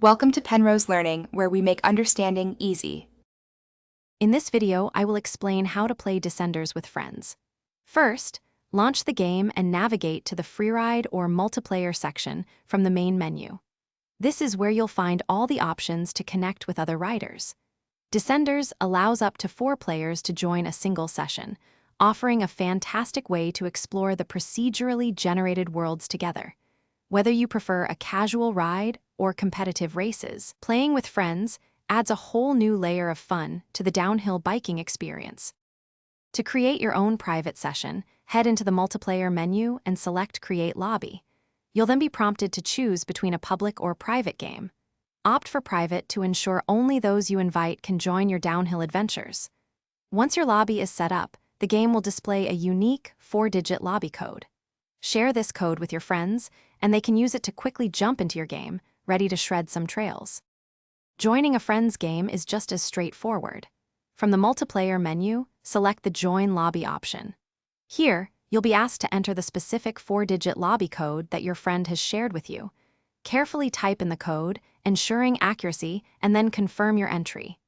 Welcome to Penrose Learning, where we make understanding easy. In this video, I will explain how to play Descenders with friends. First, launch the game and navigate to the freeride or multiplayer section from the main menu. This is where you'll find all the options to connect with other riders. Descenders allows up to 4 players to join a single session, offering a fantastic way to explore the procedurally generated worlds together. Whether you prefer a casual ride or competitive races, playing with friends adds a whole new layer of fun to the downhill biking experience. To create your own private session, head into the multiplayer menu and select Create Lobby. You'll then be prompted to choose between a public or private game. Opt for private to ensure only those you invite can join your downhill adventures. Once your lobby is set up, the game will display a unique 4-digit lobby code. Share this code with your friends, and they can use it to quickly jump into your game, ready to shred some trails. Joining a friend's game is just as straightforward. From the multiplayer menu, select the Join Lobby option. Here, you'll be asked to enter the specific 4-digit lobby code that your friend has shared with you. Carefully type in the code, ensuring accuracy, and then confirm your entry.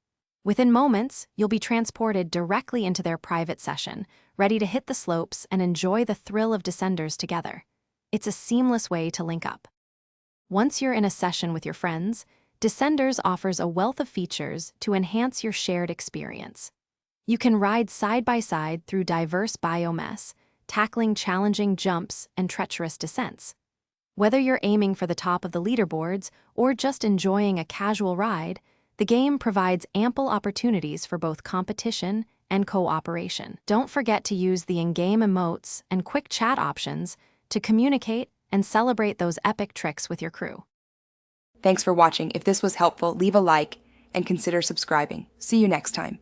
Within moments, you'll be transported directly into their private session, ready to hit the slopes and enjoy the thrill of Descenders together. It's a seamless way to link up. Once you're in a session with your friends, Descenders offers a wealth of features to enhance your shared experience. You can ride side by side through diverse biomes, tackling challenging jumps and treacherous descents. Whether you're aiming for the top of the leaderboards or just enjoying a casual ride, the game provides ample opportunities for both competition and cooperation. Don't forget to use the in-game emotes and quick chat options to communicate and celebrate those epic tricks with your crew. Thanks for watching. If this was helpful, leave a like and consider subscribing. See you next time.